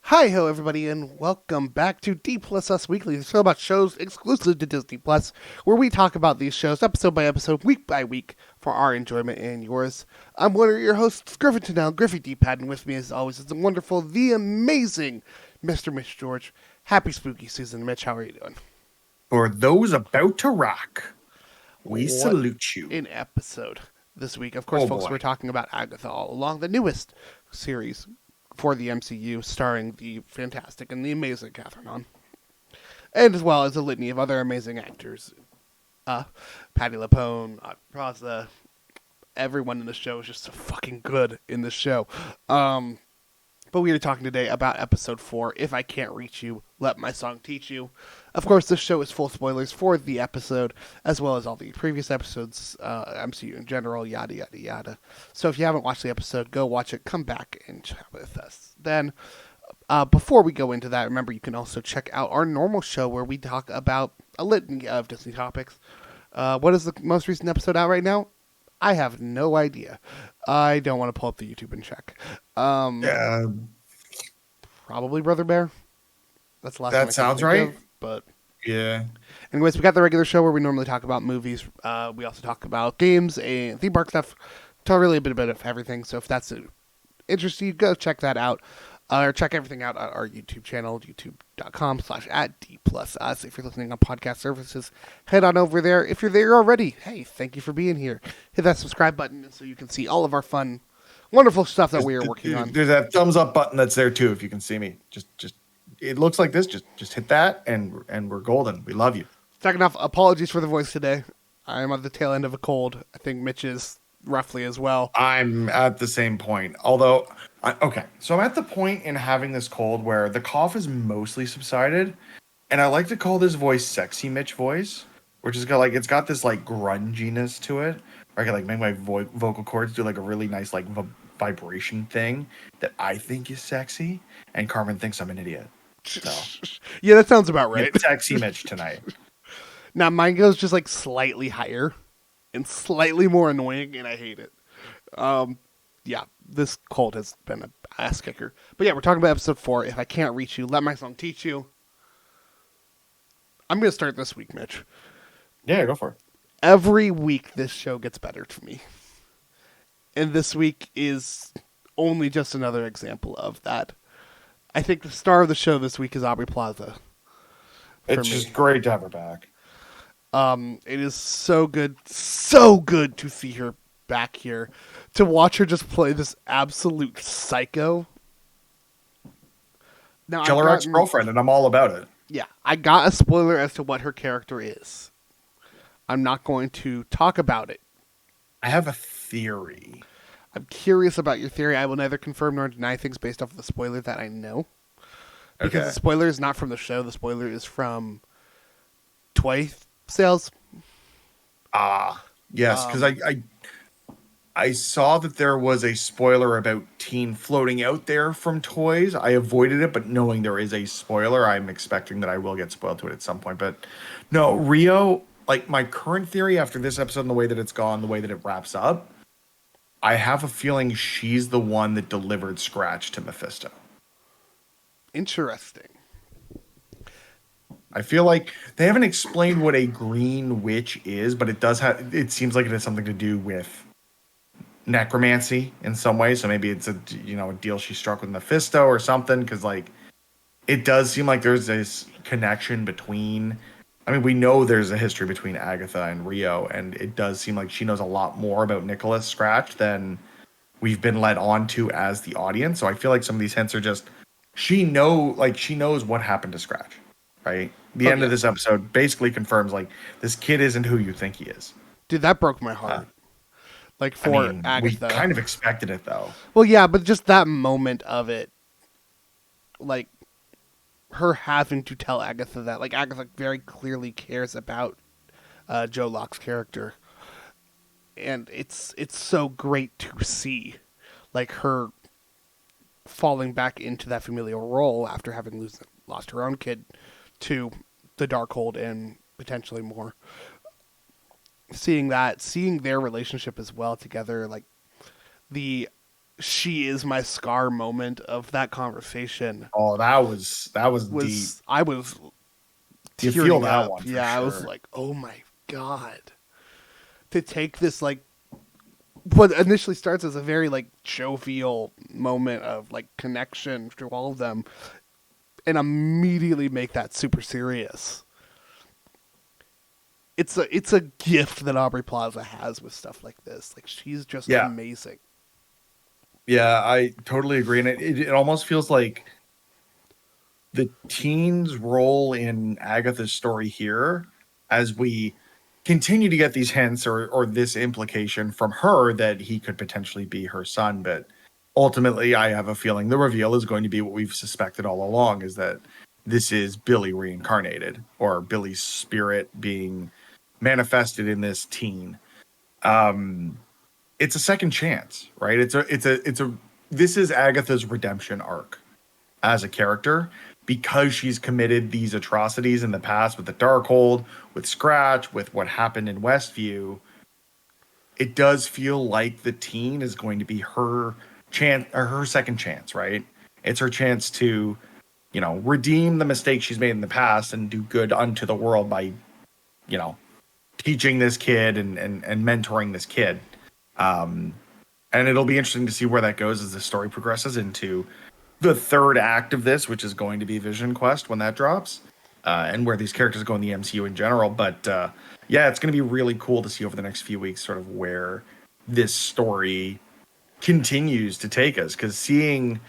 Hi ho everybody and welcome back to D Plus Us Weekly, the show about shows exclusive to Disney Plus, where we talk about these shows episode by episode, week by week, for our enjoyment and yours. I'm one of your hosts, Griffin Tennell, Griffey D-Pad, and with me as always is the wonderful, the amazing Mr. Mitch George. Happy spooky season, Mitch. How are you doing? For those about to rock, we What salute you. an episode this week. Of course, Oh folks, we're boy. talking about Agatha All Along, the newest series for the MCU, starring the fantastic and the amazing Kathryn Hahn, and as well as a litany of other amazing actors. Patti LuPone, Praza, everyone in the show is just so fucking good in this show. But we are talking today about episode 4, If I Can't Reach You, Let My Song Teach You. Of course, this show is full spoilers for the episode, as well as all the previous episodes, MCU in general, yada, yada, yada. So if you haven't watched the episode, go watch it, come back and chat with us. Then, before we go into that, remember you can also check out our normal show where we talk about a litany of Disney topics. What is the most recent episode out right now? I have no idea. I don't want to pull up the YouTube and check. Yeah, Probably Brother Bear. That's the last one I that can sounds think right. of, but Yeah. anyways, we got the regular show where we normally talk about movies. We also talk about games and theme park stuff. Tell really a bit of everything. So if that's interesting you, go check that out. Or check everything out at our YouTube channel, youtube.com/@D+us. If you're listening on podcast services, head on over there. If you're there already, hey, thank you for being here. Hit that subscribe button so you can see all of our fun, wonderful stuff that we are working on. There's that thumbs up button that's there too. If you can see me, just it looks like this. Just hit that, and we're golden. We love you. Second off, apologies for the voice today. I am at the tail end of a cold. I think Mitch is roughly as well. I'm at the same point. Although, okay, so I'm at the point in having this cold where the cough is mostly subsided, and I like to call this voice "sexy Mitch voice," which is got it's got this like grunginess to it. Where I can like make my vocal cords do like a really nice like vibration thing that I think is sexy, and Carmen thinks I'm an idiot. So Yeah, that sounds about right. it's sexy Mitch tonight. Now mine goes just like slightly higher and slightly more annoying, and I hate it. Yeah, this cold has been an ass kicker. But yeah, we're talking about episode 4. If I Can't Reach You, Let My Song Teach You. I'm gonna start this week, Mitch. Yeah, go for it. Every week this show gets better to me, and this week is only just another example of that. I think the star of the show this week is Aubrey Plaza. For It's me, just great to have her back. it is so good to see her back here, to watch her just play this absolute psycho. Now, Killer ex-girlfriend, and I'm all about it. yeah, I got a spoiler as to what her character is. I'm not going to talk about it. I have a theory. I'm curious about your theory. I will neither confirm nor deny things based off of the spoiler that I know. Because Okay. the spoiler is not from the show. The spoiler is from toy sales. Yes, because I saw that there was a spoiler about Teen floating out there from toys. I avoided it, but knowing there is a spoiler, I'm expecting that I will get spoiled to it at some point. But no, Rio, like my current theory after this episode and the way that it's gone, the way that it wraps up, I have a feeling she's the one that delivered Scratch to Mephisto. Interesting. I feel like they haven't explained what a green witch is, but it does have. It seems like it has something to do with necromancy in some way. So maybe it's a a deal she struck with Mephisto or something. Because like it does seem like there's this connection between. I mean, we know there's a history between Agatha and Rio, and it does seem like she knows a lot more about Nicholas Scratch than we've been led on to as the audience. So I feel like some of these hints are just she knows what happened to Scratch. Right? The end of this episode basically confirms like this kid isn't who you think he is. Dude, that broke my heart. Like for I mean, Agatha. we kind of expected it though. Well, yeah, but just that moment of it, like her having to tell Agatha that, like Agatha very clearly cares about Joe Locke's character, and it's so great to see, like her falling back into that familial role after having lost her own kid to the Darkhold and potentially more. Seeing their relationship as well together, like the she is my Scar moment of that conversation Oh, that was deep. I was You feel tearing that up. one for Yeah, I was sure. like, oh my god. To take this, like, what initially starts as a very, like, jovial moment of, like, connection to all of them and immediately make that super serious. It's a gift that Aubrey Plaza has with stuff like this. Like, she's just Yeah, amazing. yeah, I totally agree, and it almost feels like the teen's role in Agatha's story here, as we continue to get these hints or this implication from her that he could potentially be her son, but ultimately I have a feeling the reveal is going to be what we've suspected all along, is that this is Billy reincarnated, or Billy's spirit being manifested in this teen. um it's a second chance, right? It's a this is Agatha's redemption arc as a character, because she's committed these atrocities in the past with the Darkhold, with Scratch, with what happened in Westview. It does feel like the teen is going to be her chance, or her second chance, right? It's her chance to, redeem the mistakes she's made in the past and do good unto the world by, you know, teaching this kid and mentoring this kid. Um, and it'll be interesting to see where that goes as the story progresses into the third act of this, which is going to be Vision Quest when that drops, and where these characters go in the MCU in general. But yeah, it's going to be really cool to see over the next few weeks sort of where this story continues to take us, because seeing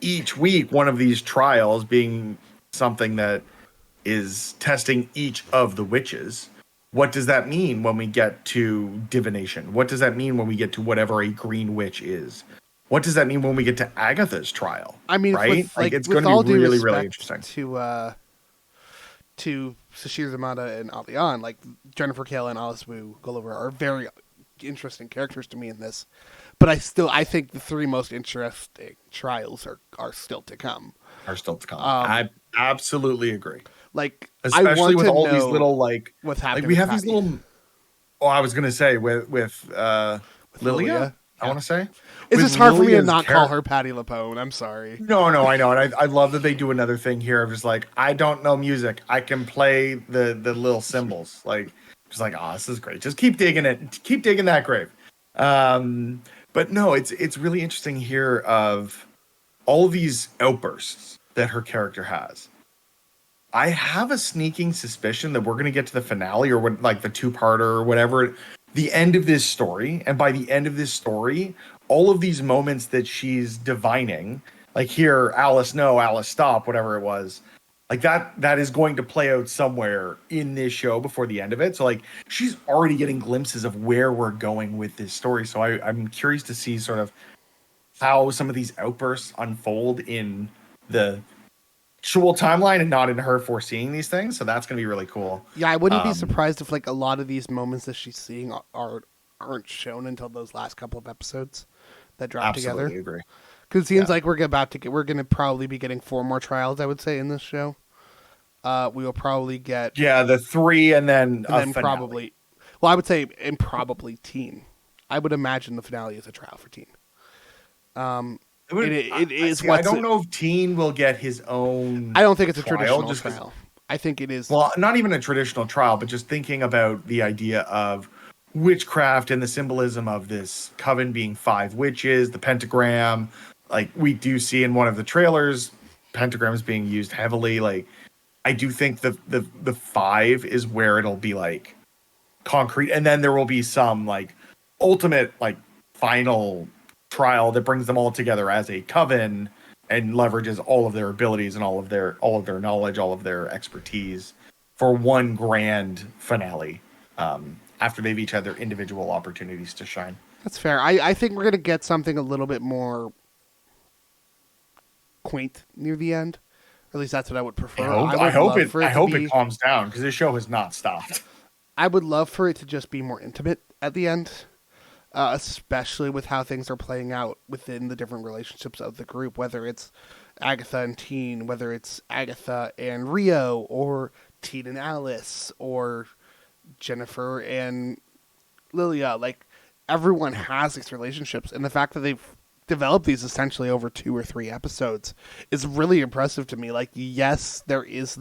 each week one of these trials being something that is testing each of the witches. What does that mean when we get to divination? What does that mean when we get to whatever a green witch is? What does that mean when we get to Agatha's trial? I mean, Right? with Like, like it's going with to be all due really, really respect interesting. to Sashir Zamata and Alian, like Jennifer Kale and Alice Wu Gulliver are very interesting characters to me in this. But I think the three most interesting trials are still to come. Are still to come. Um, I absolutely agree. like I Especially want with to all these know little what's like happening we with have these Patty, little. Oh, I was gonna say with with Lilia. Lilia. I Yeah, want to say it's with just hard for me to Lilia's not call character. her Patty Lapone. I'm sorry. No, no, I know, and I love that they do another thing here of just like, I don't know music, I can play the little cymbals, like, just like, oh, this is great. Just keep digging it, keep digging that grave. Um, but no, it's really interesting here of all these outbursts that her character has. I have a sneaking suspicion that we're gonna get to the finale, or what, like the two-parter or whatever, the end of this story, and by the end of this story, all of these moments that she's divining, like here, Alice, no, Alice, stop, whatever it was, like that is going to play out somewhere in this show before the end of it. So like she's already getting glimpses of where we're going with this story. So I'm curious to see sort of how some of these outbursts unfold in the actual timeline and not in her foreseeing these things. So that's going to be really cool. Yeah, I wouldn't be Um, surprised if like a lot of these moments that she's seeing aren't shown until those last couple of episodes that drop together. Absolutely agree. Because it seems Yeah. like we're gonna probably be getting four more trials. I would say in this show, we will probably get, Yeah, the three and then and a then finale. probably, well, I would say and probably Teen. I would imagine the finale is a trial for Teen. It I is see. I what's. don't know if Teen will get his own I don't think it's a trial traditional just because, trial. I think it is. well, not even a traditional trial, but just thinking about the idea of witchcraft and the symbolism of this coven being five witches, the pentagram. Like we do see in one of the trailers, pentagrams being used heavily. Like I do think the five is where it'll be like concrete, and then there will be some like ultimate like final trial that brings them all together as a coven and leverages all of their abilities and all of their knowledge, all of their expertise for one grand finale, after they've each had their individual opportunities to shine. That's fair. I think we're gonna get something a little bit more quaint near the end. Or at least that's what I would I prefer. hope I I would hope love it for I it to hope it be. calms down, because this show has not stopped. I would love for it to just be more intimate at the end, especially with how things are playing out within the different relationships of the group. Whether it's Agatha and Teen, whether it's Agatha and Rio, or Teen and Alice, or Jennifer and Lilia. Like everyone has these relationships, and the fact that develop these essentially over 2 or 3 episodes is really impressive to me. Like, yes, there is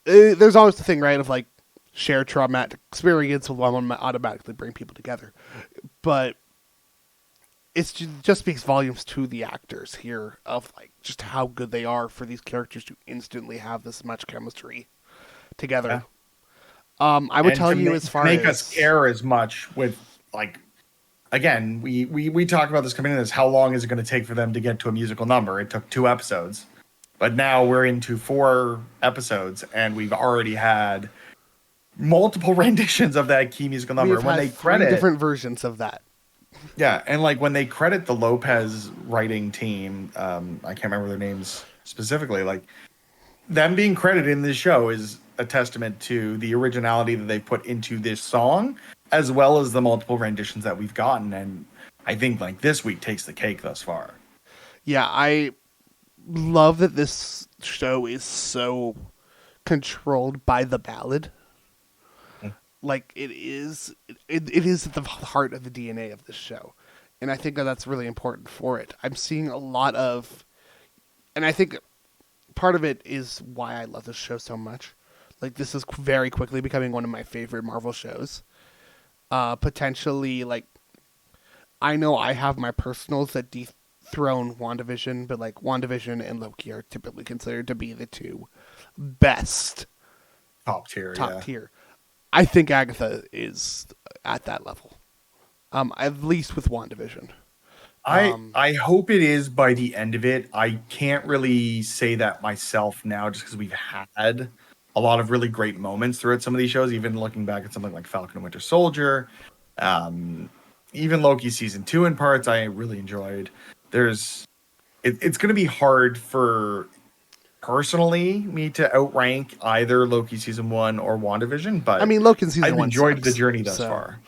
there's always the thing, right, of like shared traumatic experience will automatically bring people together, but just speaks volumes to the actors here of like just how good they are for these characters to instantly have this much chemistry together. Yeah. I would tell you, as far make as us care as much with, like, again, we talked about this coming in as how long is it going to take for them to get to a musical number? It took 2 episodes, but now we're into 4 episodes and we've already had multiple renditions of that key musical number. we've When had they 3 credit different versions of that. Yeah, and like when they credit the Lopez writing team, I can't remember their names specifically. Like, them being credited in this show is a testament to the originality that they put into this song, as well as the multiple renditions that we've gotten. And I think like this week takes the cake thus far. Yeah, I love that this show is so controlled by the ballad. Like, it is at the heart of the DNA of this show, and I think that that's really important for it. I'm seeing a lot of, and I think part of it is why I love this show so much. Like, this is very quickly becoming one of my favorite Marvel shows. Potentially, like, I know I have my personals that dethrone WandaVision, but like WandaVision and Loki are typically considered to be the 2 best Top tier. I think Agatha is at that level, at least with WandaVision. I hope it is by the end of it. I can't really say that myself now, just because we've had a lot of really great moments throughout some of these shows. Even looking back at something like Falcon and Winter Soldier, even Loki season 2 in parts, I really enjoyed. It's going to be hard for, personally, me to outrank either Loki season 1 or WandaVision, but I mean, Loki season I've 1 enjoyed sucks, the journey thus so. far.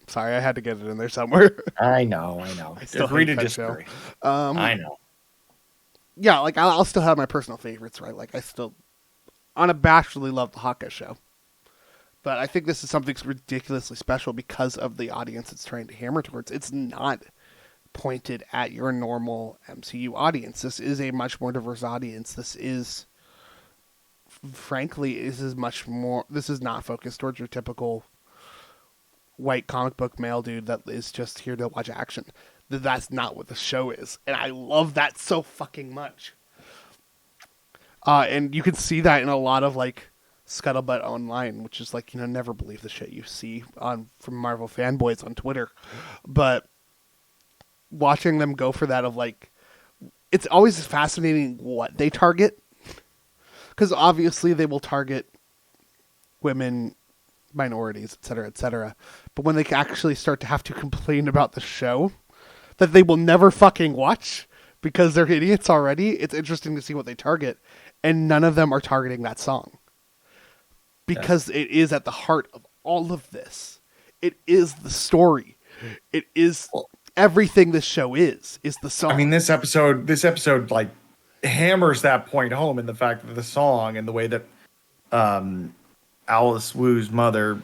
Sorry, I had to get it in there somewhere. I know. I still Agree hate to that disagree. show. I know. Yeah, like I'll still have my personal favorites, right? Like, I still unabashedly love the Hawkeye show, but I think this is something ridiculously special because of the audience it's trying to hammer towards. It's not pointed at your normal MCU audience. This is a much more diverse audience. This is, frankly, this is not focused towards your typical white comic book male dude that is just here to watch action. That's not what the show is, and I love that so fucking much. And you can see that in a lot of like scuttlebutt online, which is like, never believe the shit you see from Marvel fanboys on Twitter, but watching them go for that of like, it's always fascinating what they target, because obviously they will target women, minorities, etc., etc. But when they actually start to have to complain about the show that they will never fucking watch because they're idiots already, it's interesting to see what they target, and none of them are targeting that song because it is at the heart of all of this. It is the story. It is everything this show is the song. I mean, this episode like hammers that point home in the fact that the song and the way that Alice Wu's mother,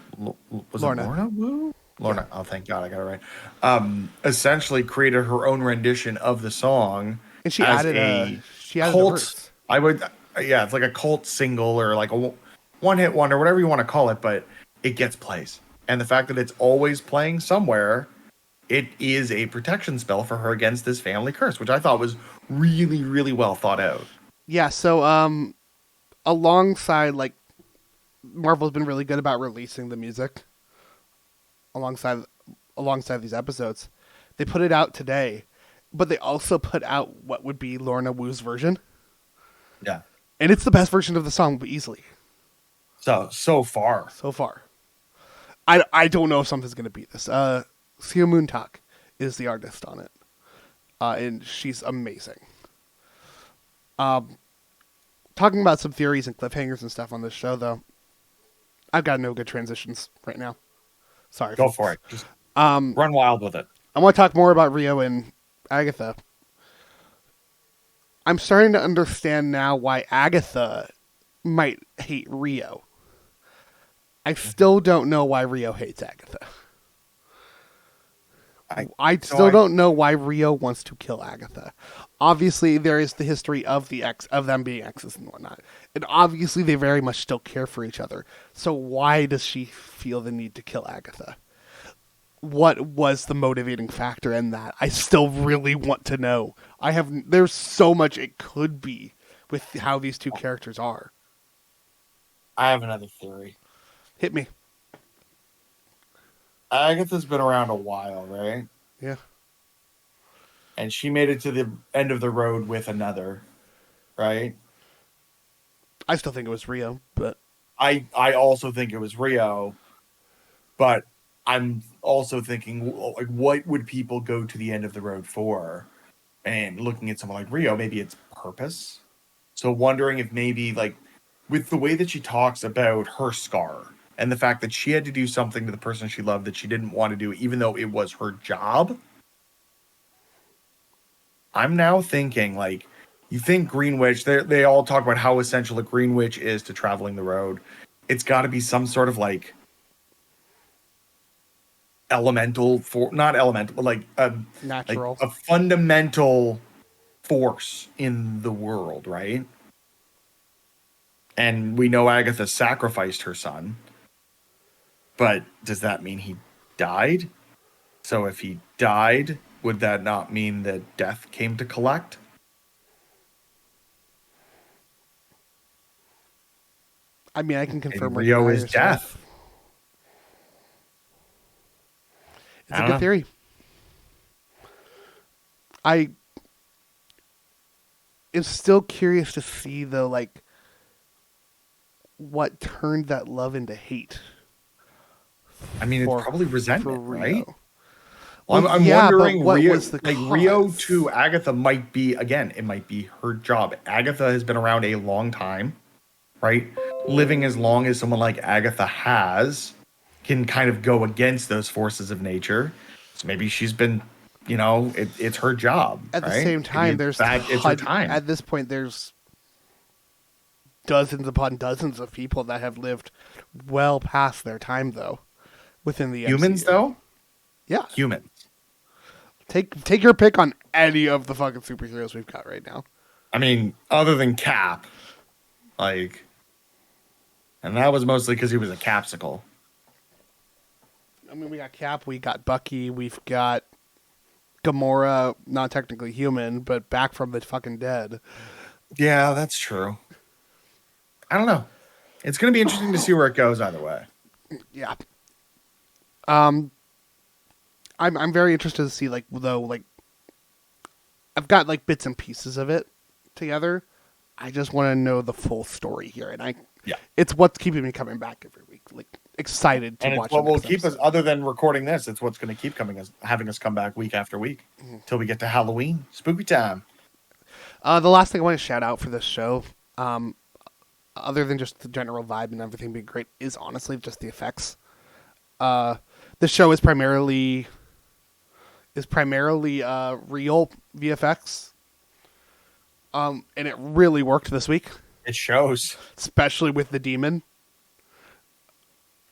was Lorna. it Lorna Wu? Lorna. Yeah. Oh, thank God, I got it right. Essentially created her own rendition of the song, and she added a cult. Verse. It's like a cult single or like a one-hit wonder, whatever you want to call it, but it gets plays, and the fact that it's always playing somewhere, it is a protection spell for her against this family curse, which I thought was really, really well thought out. Yeah. So, alongside, like, Marvel's been really good about releasing the music alongside these episodes. They put it out today, but they also put out what would be Lorna Wu's version. Yeah. And it's the best version of the song, easily. So far. I don't know if something's going to beat this. Seo Moontak is the artist on it. And she's amazing. Talking about some theories and cliffhangers and stuff on this show, though, I've got no good transitions right now. Sorry. Go for it. Just run wild with it. I want to talk more about Rio and Agatha. I'm starting to understand now why Agatha might hate Rio. I still don't know why Rio hates Agatha. I still don't know why Rio wants to kill Agatha. Obviously, there is the history of of them being exes and whatnot, and obviously they very much still care for each other. So why does she feel the need to kill Agatha? What was the motivating factor in that? I still really want to know. There's so much it could be with how these two characters are. I have another theory. Hit me. Agatha's been around a while, right? Yeah. And she made it to the end of the road with another, right? I still think it was Rio, but I also think it was Rio, but I'm also thinking, like, what would people go to the end of the road for? And looking at someone like Rio, maybe it's purpose. So wondering if maybe, like, with the way that she talks about her scar and the fact that she had to do something to the person she loved that she didn't want to do, even though it was her job. I'm now thinking, like, you think Green Witch, they all talk about how essential a Green Witch is to traveling the road. It's got to be some sort of, like, not elemental, but like natural, like a fundamental force in the world, right? And we know Agatha sacrificed her son, but does that mean he died? So if he died, would that not mean that death came to collect? I mean, I can confirm Rio is death. It's a good theory. I am still curious to see, though, like, what turned that love into hate. I mean, it's probably resentment, right? Well, I'm wondering, what was the like, cause? Rio to Agatha might be, again, it might be her job. Agatha has been around a long time, right? Living as long as someone like Agatha has can kind of go against those forces of nature. So maybe she's been, it's her job. At the same time, it's her time. At this point, there's dozens upon dozens of people that have lived well past their time, though, within the humans, MCU. Though? Yeah. Humans. Take your pick on any of the fucking superheroes we've got right now. I mean, other than Cap, like, and that was mostly because he was a capsicle. I mean, we got Cap, we got Bucky, we've got Gamora, not technically human, but back from the fucking dead. Yeah, that's true. I don't know. It's going to be interesting to see where it goes either way. Yeah. I'm very interested to see, like, though, like, I've got, like, bits and pieces of it together. I just want to know the full story here, and it's what's keeping me coming back every week, like, excited to watch. And what will keep us, other than recording this, it's what's going to keep having us come back week after week until we get to Halloween, spooky time. The last thing I want to shout out for this show, other than just the general vibe and everything being great, is honestly just the effects. The show is primarily real VFX, and it really worked this week. It shows, especially with the demon.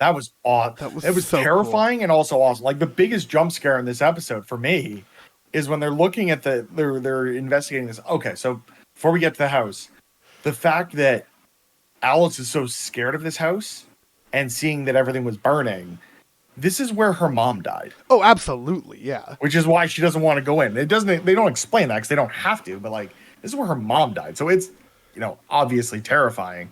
That was awesome. It was so terrifying, cool. And also awesome. Like, the biggest jump scare in this episode for me is when they're looking at they're investigating this. Okay, so before we get to the house, the fact that Alice is so scared of this house and seeing that everything was burning. This is where her mom died. Oh, absolutely, yeah. Which is why she doesn't want to go in. They don't explain that because they don't have to. But, like, this is where her mom died. So it's, obviously terrifying.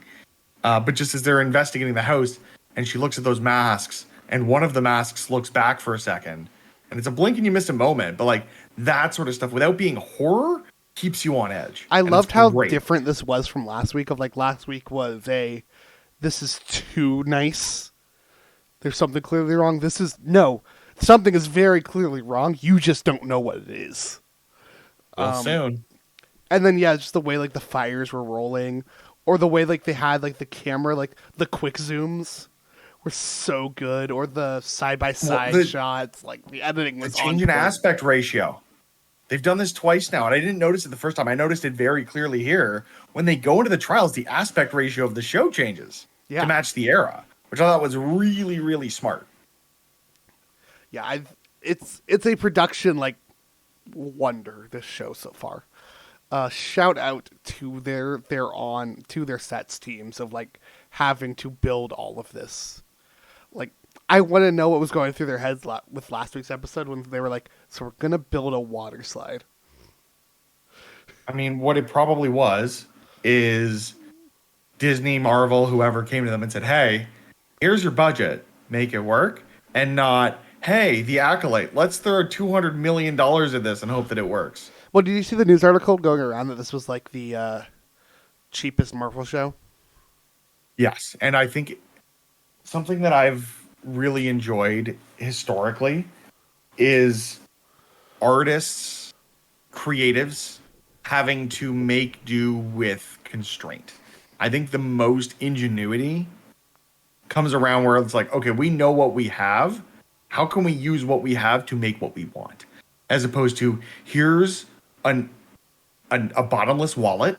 But just as they're investigating the house, and she looks at those masks, and one of the masks looks back for a second, and it's a blink and you miss a moment. But, like, that sort of stuff, without being horror, keeps you on edge. I loved how different this was from last week. Last week was this is too nice. There's something clearly wrong. Something is very clearly wrong. You just don't know what it is. Well, soon. And then, just the way, like, the fires were rolling, or the way, like, they had, like, the camera, like, the quick zooms were so good, or the side-by-side shots, like, the editing was the change in aspect ratio. They've done this twice now, and I didn't notice it the first time. I noticed it very clearly here. When they go into the trials, the aspect ratio of the show changes to match the era, which I thought was really, really smart. Yeah, it's a production like wonder, this show so far. Shout out to their sets teams of like having to build all of this. Like, I want to know what was going through their heads with last week's episode when they were like, "So we're gonna build a water slide." I mean, what it probably was is Disney, Marvel, whoever came to them and said, "Hey, here's your budget, make it work," and not, "Hey, the Acolyte, let's throw $200 million at this and hope that it works." Well, did you see the news article going around that this was like the cheapest Marvel show? Yes, and I think something that I've really enjoyed historically is artists, creatives having to make do with constraint. I think the most ingenuity comes around where it's like, okay, we know what we have. How can we use what we have to make what we want? As opposed to, here's a bottomless wallet.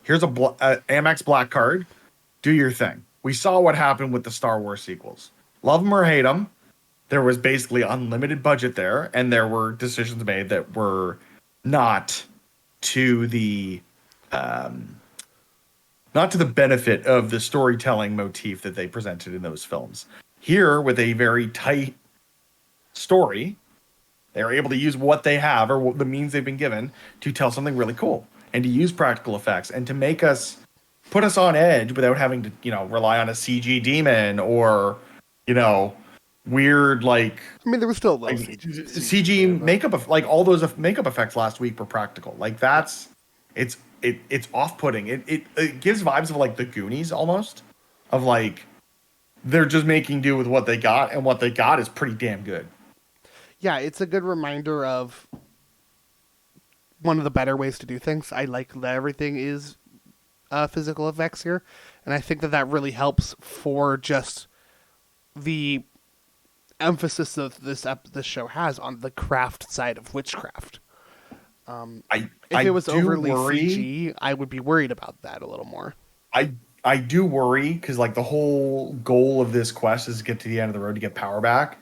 Here's a Amex Black Card. Do your thing. We saw what happened with the Star Wars sequels. Love them or hate them, there was basically unlimited budget there, and there were decisions made that were not to the not to the benefit of the storytelling motif that they presented in those films. Here, with a very tight story, they're able to use what they have or the means they've been given to tell something really cool and to use practical effects and to make us put us on edge without having to, rely on a CG demon or, weird I mean, there was still a little CG makeup of like all those makeup effects last week were practical. Like it's off-putting. It gives vibes of like the Goonies almost, of like they're just making do with what they got, and what they got is pretty damn good. Yeah, it's a good reminder of one of the better ways to do things. I like that everything is physical effects here, and I think that really helps for just the emphasis that this show has on the craft side of witchcraft. If it was overly CG, I would be worried about that a little more. I do worry because like the whole goal of this quest is to get to the end of the road to get power back.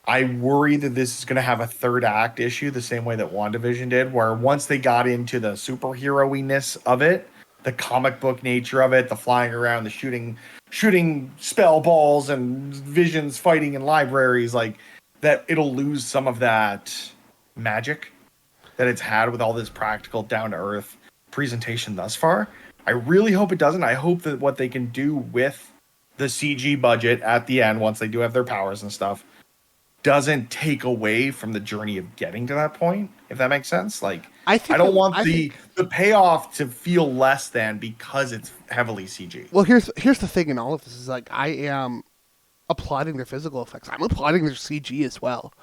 I worry that this is going to have a third act issue the same way that WandaVision did, where once they got into the superhero-iness of it, the comic book nature of it, the flying around, the shooting spell balls and visions fighting in libraries, like that, it'll lose some of that magic that it's had with all this practical down-to-earth presentation thus far. I really hope it doesn't. I hope that what they can do with the CG budget at the end, once they do have their powers and stuff, doesn't take away from the journey of getting to that point, if that makes sense. Like, I don't want the payoff to feel less than because it's heavily CG. Well, here's the thing in all of this is like I am applauding their physical effects. I'm applauding their CG as well.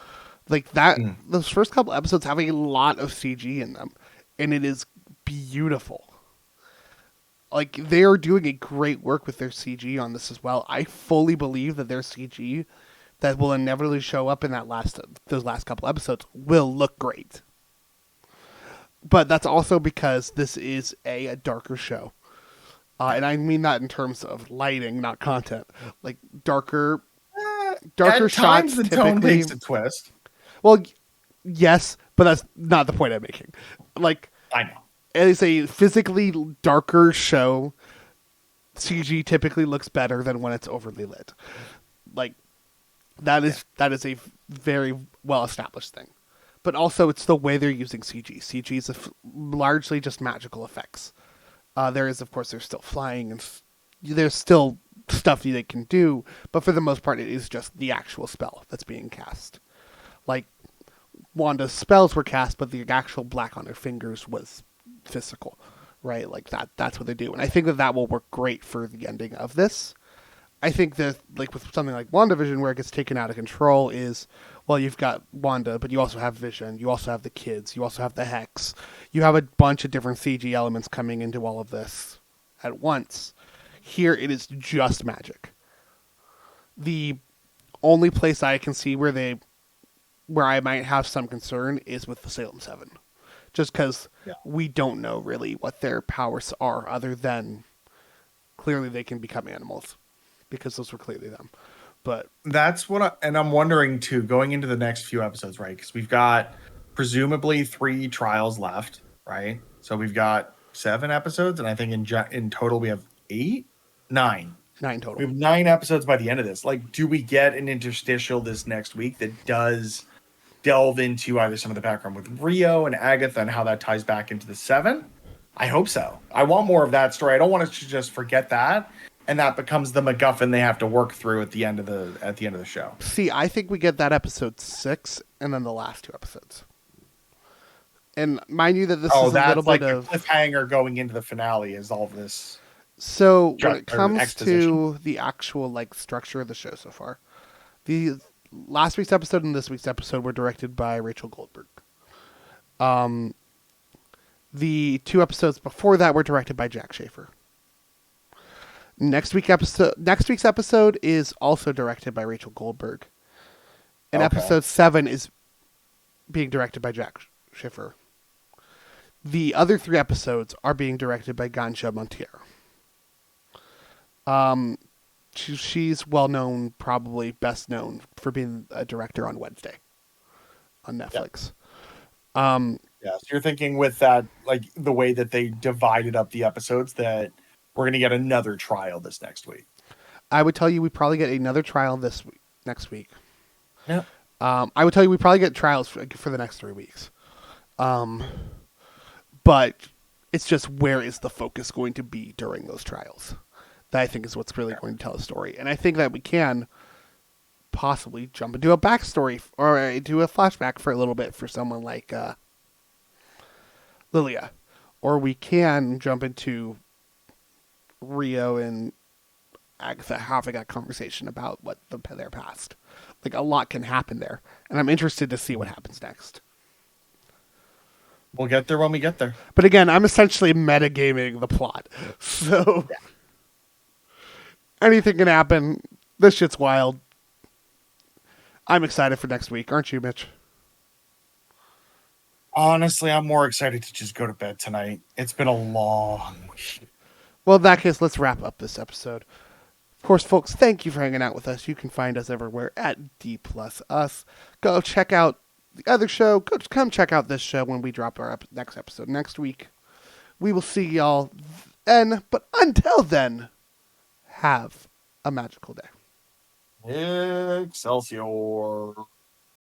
Like that, those first couple episodes have a lot of CG in them, and it is beautiful. Like, they are doing a great work with their CG on this as well. I fully believe that their CG that will inevitably show up in those last couple episodes will look great. But that's also because this is a darker show. And I mean that in terms of lighting, not content. Like, darker at shots times the typically... tone takes a twist. Well, yes, but that's not the point I'm making. Like, I know. It's a physically darker show. CG typically looks better than when it's overly lit. Like, that is a very well-established thing. But also, it's the way they're using CG. CG is largely just magical effects. There's still flying, and there's still stuff they can do, but for the most part, it is just the actual spell that's being cast. Like, Wanda's spells were cast, but the actual black on her fingers was physical, right? Like, that's what they do. And I think that will work great for the ending of this. I think that, like, with something like WandaVision, where it gets taken out of control is, well, you've got Wanda, but you also have Vision, you also have the kids, you also have the Hex. You have a bunch of different CG elements coming into all of this at once. Here, it is just magic. The only place I can see where I might have some concern is with the Salem 7. Just because we don't know really what their powers are, other than clearly they can become animals. Because those were clearly them. But That's and I'm wondering too, going into the next few episodes, right? Because we've got presumably 3 trials left, right? So we've got 7 episodes, and I think in total we have 8, 9. 9 total. We have 9 episodes by the end of this. Like, do we get an interstitial this next week that does delve into either some of the background with Rio and Agatha and how that ties back into the 7? I hope so. I want more of that story. I don't want us to just forget that, and that becomes the MacGuffin they have to work through at the end of the show. See, I think we get that episode 6 and then the last 2 episodes. And mind you that this is a little like bit of a cliffhanger going into the finale is all of this. So when it comes exposition. to the actual like structure of the show so far, the last week's episode and this week's episode were directed by Rachel Goldberg. The 2 episodes before that were directed by Jack Schaefer. Next week's episode is also directed by Rachel Goldberg. And Okay. episode 7 is being directed by Jack Schaefer. The other 3 episodes are being directed by Gansha Montier. She's well known, probably best known for being a director on Wednesday on Netflix. Yep. Yeah, so you're thinking with that, like the way that they divided up the episodes, that we're going to get another trial this next week. I would tell you we probably get another trial next week. Yeah. I would tell you we probably get trials for the next 3 weeks. But it's just where is the focus going to be during those trials? That I think is what's really going to tell the story. And I think that we can possibly jump into a backstory or do a flashback for a little bit for someone like Lilia. Or we can jump into Rio and Agatha having a conversation about what their past. Like, a lot can happen there. And I'm interested to see what happens next. We'll get there when we get there. But again, I'm essentially metagaming the plot. So anything can happen. This shit's wild. I'm excited for next week. Aren't you, Mitch? Honestly, I'm more excited to just go to bed tonight. It's been a long week. Well, in that case, let's wrap up this episode. Of course, folks, thank you for hanging out with us. You can find us everywhere at D+Us. Go check out the other show. Come check out this show when we drop our next episode next week. We will see y'all then. But until then, have a magical day. Excelsior.